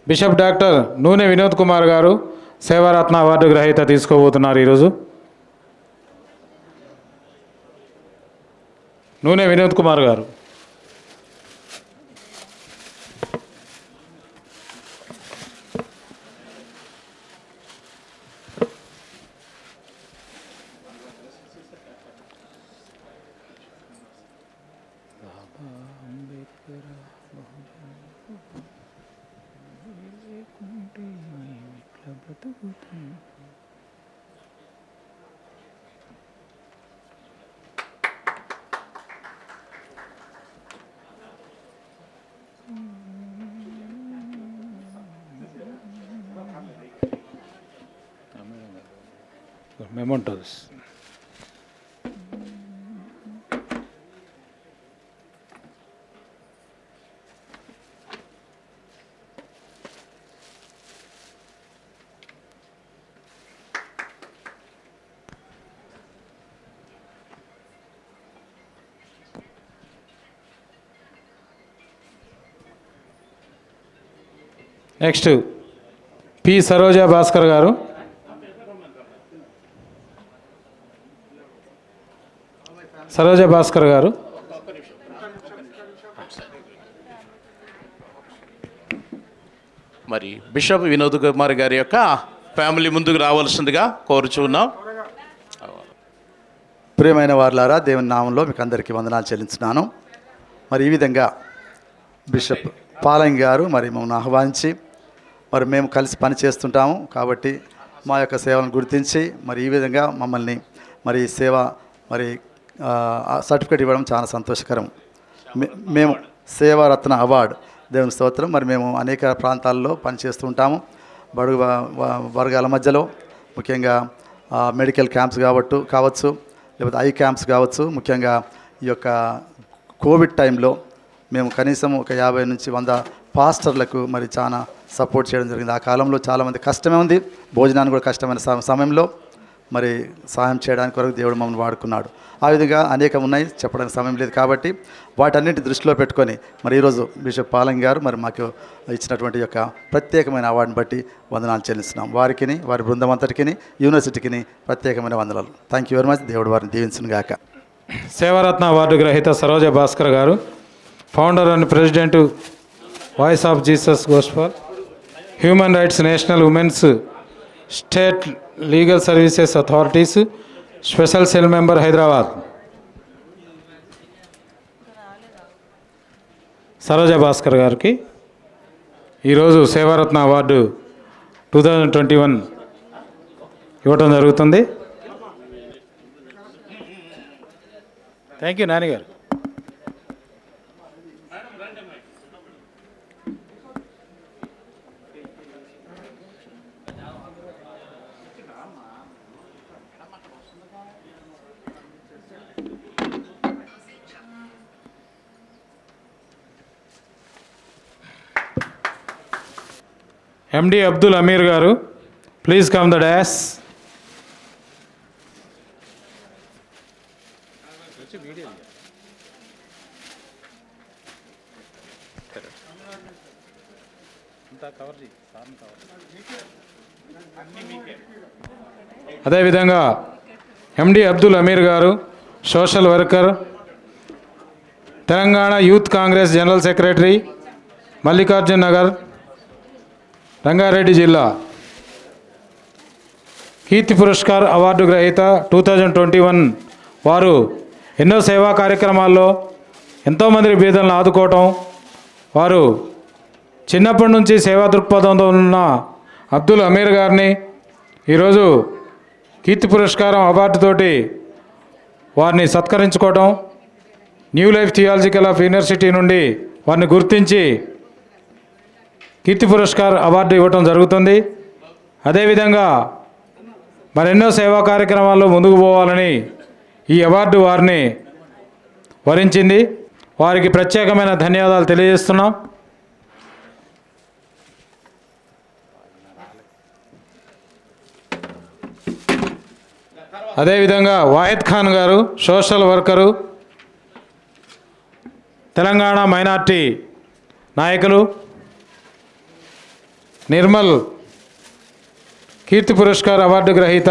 Bishop doctor నూనె వినోద్ కుమార్ గారు సేవారత్న award గ్రహీత తీసుకోబోతున్నారు ఈరోజు. నూనె వినోద్ కుమార్ గారు. Mementos. Next P Saroja Bhaskar గారు. సరోజా భాస్కర్ గారు. మరి బిషప్ వినోద్ కుమార్ గారి యొక్క ఫ్యామిలీ ముందుకు రావాల్సిందిగా కోరుచున్నాం. ప్రియమైన వారులారా, దేవుని నామంలో మీకు అందరికీ వందనాలు చెల్లించున్నాను. మరి ఈ విధంగా బిషప్ పాలంగి గారు మరి మమ్మల్ని ఆహ్వానించి మరి మేము కలిసి పని చేస్తుంటాము కాబట్టి మా యొక్క సేవలను గుర్తించి మరి ఈ విధంగా మమ్మల్ని మరి సేవ మరి సర్టిఫికేట్ ఇవ్వడం చాలా సంతోషకరం. మేము సేవారత్న అవార్డు దేవుని స్తోత్రం. మరి మేము అనేక ప్రాంతాల్లో పనిచేస్తూ ఉంటాము. బడుగు వర్గాల మధ్యలో ముఖ్యంగా మెడికల్ క్యాంప్స్ కావచ్చు, లేకపోతే ఐ క్యాంప్స్ కావచ్చు. ముఖ్యంగా ఈ యొక్క కోవిడ్ టైంలో మేము కనీసం ఒక 50 నుంచి 100 పాస్టర్లకు మరి చాలా సపోర్ట్ చేయడం జరిగింది. ఆ కాలంలో చాలామంది కష్టమే ఉంది, భోజనానికి కూడా కష్టమైన సమయంలో మరి సహాయం చేయడానికి కొరకు దేవుడు మమ్మల్ని వాడుకున్నాడు. ఆ విధంగా అనేకం ఉన్నాయి, చెప్పడానికి సమయం లేదు కాబట్టి వాటన్నింటి దృష్టిలో పెట్టుకొని మరి ఈరోజు బిషప్ పాలంగి గారు మరి మాకు ఇచ్చినటువంటి యొక్క ప్రత్యేకమైన అవార్డుని బట్టి వందనాలు చెల్లిస్తున్నాం. వారికి, వారి బృందం అంతటికి, యూనివర్సిటీకి ప్రత్యేకమైన వందనాలు. Thank you very much. దేవుడు వారిని దీవించును గాక. సేవారత్న అవార్డు గ్రహీత సరోజా భాస్కర్ గారు, founder and president voice of Jesus gospel, human rights national women's state legal services authorities special cell member Hyderabad. Saroja Bhaskar గారికి ఈరోజు సేవారత్న అవార్డు 2021 ఇవ్వటం జరుగుతుంది. థ్యాంక్ యూ నాని గారు. ఎండి అబ్దుల్ అమీర్ గారు, ప్లీజ్ కమ్ ద డాష్. అదేవిధంగా ఎండి అబ్దుల్ అమీర్ గారు, social worker, Telangana youth Congress general secretary, Mallikarjun Nagar, Rangareddy జిల్లా. కీర్తి పురస్కార్ అవార్డు గ్రహీత 2021 వారు ఎన్నో సేవా కార్యక్రమాల్లో ఎంతోమంది బీదలను ఆదుకోవటం, వారు చిన్నప్పటి నుంచి సేవా దృక్పథంతో ఉన్న అబ్దుల్ అమీర్ గారిని ఈరోజు కీర్తి పురస్కారం అవార్డుతోటి వారిని సత్కరించుకోవటం, New Life Theological of University నుండి వారిని గుర్తించి కీర్తి పురస్కార్ అవార్డు ఇవ్వటం జరుగుతుంది. అదేవిధంగా మరెన్నో సేవా కార్యక్రమాల్లో ముందుకు పోవాలని ఈ అవార్డు వారిని వరించింది. వారికి ప్రత్యేకమైన ధన్యవాదాలు తెలియజేస్తున్నాం. అదేవిధంగా వాహిద్ ఖాన్ గారు, సోషల్ వర్కరు, తెలంగాణ మైనార్టీ నాయకులు, నిర్మల్ కీర్తి పురస్కార్ అవార్డు గ్రహీత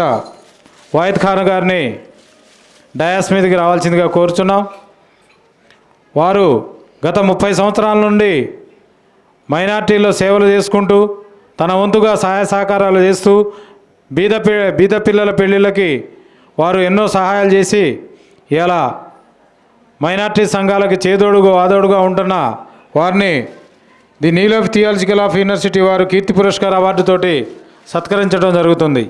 వాయిద్ ఖాన్ గారిని డయాస్ మీదకి రావాల్సిందిగా కోరుచున్నాం. వారు గత 30 సంవత్సరాల నుండి మైనార్టీలో సేవలు చేసుకుంటూ తన వంతుగా సహాయ సహకారాలు చేస్తూ బీద పిల్లల పెళ్ళిళ్ళకి వారు ఎన్నో సహాయాలు చేసి ఇలా మైనార్టీ సంఘాలకి చేదోడుగా ఆదోడుగా ఉంటున్న వారిని ది నీల్ ఆఫ్ థియాలజికల్ ఆఫ్ యూనివర్సిటీ వారు కీర్తి పురస్కార్ అవార్డుతోటి సత్కరించడం జరుగుతుంది.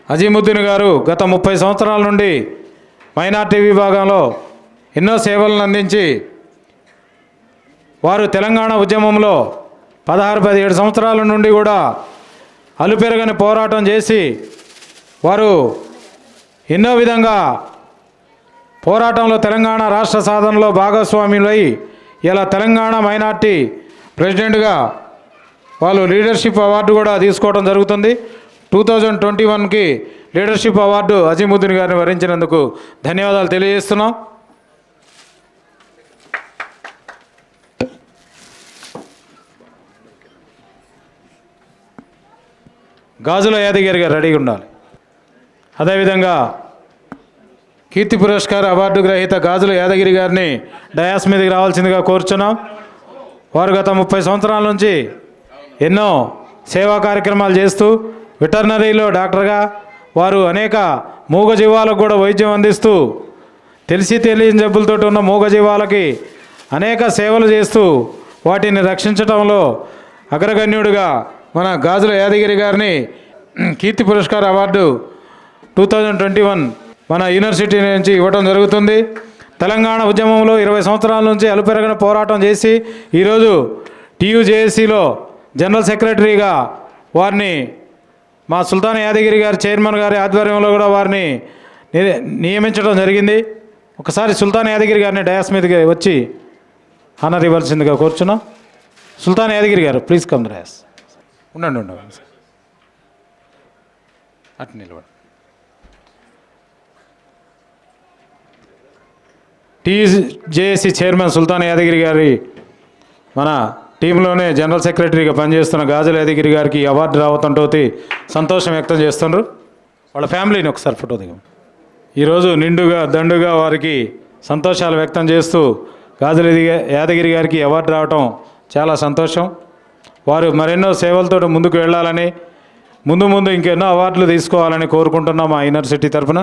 అజీముద్దీన్ గారు గత 30 సంవత్సరాల నుండి మైనార్టీ విభాగంలో ఎన్నో సేవలను అందించి వారు తెలంగాణ ఉద్యమంలో 16-17 సంవత్సరాల నుండి కూడా అలుపెరగని పోరాటం చేసి వారు ఎన్నో విధంగా పోరాటంలో తెలంగాణ రాష్ట్ర సాధనలో భాగస్వాములై ఇలా తెలంగాణ మైనార్టీ ప్రెసిడెంట్గా వాళ్ళు లీడర్షిప్ అవార్డు కూడా తీసుకోవడం జరుగుతుంది. 2021కి లీడర్షిప్ అవార్డు అజీముద్దీన్ గారిని వరించినందుకు ధన్యవాదాలు తెలియజేస్తున్నాం. గాజుల యాదగిరి గారు రెడీగా ఉండాలి. అదేవిధంగా కీర్తి పురస్కార్ అవార్డు గ్రహీత గాజుల యాదగిరి గారిని డయాస్ మీదకి రావాల్సిందిగా కోరుచున్నాం. వారు గత 30 సంవత్సరాల నుంచి ఎన్నో సేవా కార్యక్రమాలు చేస్తూ వెటర్నరీలో డాక్టర్గా వారు అనేక మూగజీవాలకు కూడా వైద్యం అందిస్తూ తెలియని జబ్బులతో ఉన్న మూగజీవాలకి అనేక సేవలు చేస్తూ వాటిని రక్షించడంలో అగ్రగణ్యుడిగా మన గాజుల యాదగిరి గారిని కీర్తి పురస్కార్ అవార్డు 2021 మన యూనివర్సిటీ నుంచి ఇవ్వడం జరుగుతుంది. తెలంగాణ ఉద్యమంలో 20 సంవత్సరాల నుంచి అలుపెరగని పోరాటం చేసి ఈరోజు TUJSCలో జనరల్ సెక్రటరీగా వారిని మా సుల్తాన్ యాదగిరి గారి చైర్మన్ గారి ఆధ్వర్యంలో కూడా వారిని నియమించడం జరిగింది. ఒకసారి సుల్తాన్ యాదగిరి గారిని డయాస్ మీదకి వచ్చి హానర్ ఇవ్వాల్సిందిగా కోరుచున్నాం. సుల్తాన్ యాదగిరి గారు ప్లీజ్ కమ్ డయాస్. ఉండండి అటు నిలబడి. TUJSC చైర్మన్ సుల్తాన్ యాదగిరి గారి మన టీంలోనే జనరల్ సెక్రటరీగా పనిచేస్తున్న గాజుల యాదగిరి గారికి అవార్డు రావడంతో సంతోషం వ్యక్తం చేస్తున్నారు. వాళ్ళ ఫ్యామిలీని ఒకసారి ఫోటో దిగం. ఈరోజు నిండుగా దండుగా వారికి సంతోషాలు వ్యక్తం చేస్తూ గాజుల యాదగిరి గారికి అవార్డు రావటం చాలా సంతోషం. వారు మరెన్నో సేవలతో ముందుకు వెళ్ళాలని ముందు ఇంకెన్నో అవార్డులు తీసుకోవాలని కోరుకుంటున్నాం మా యూనివర్సిటీ తరఫున.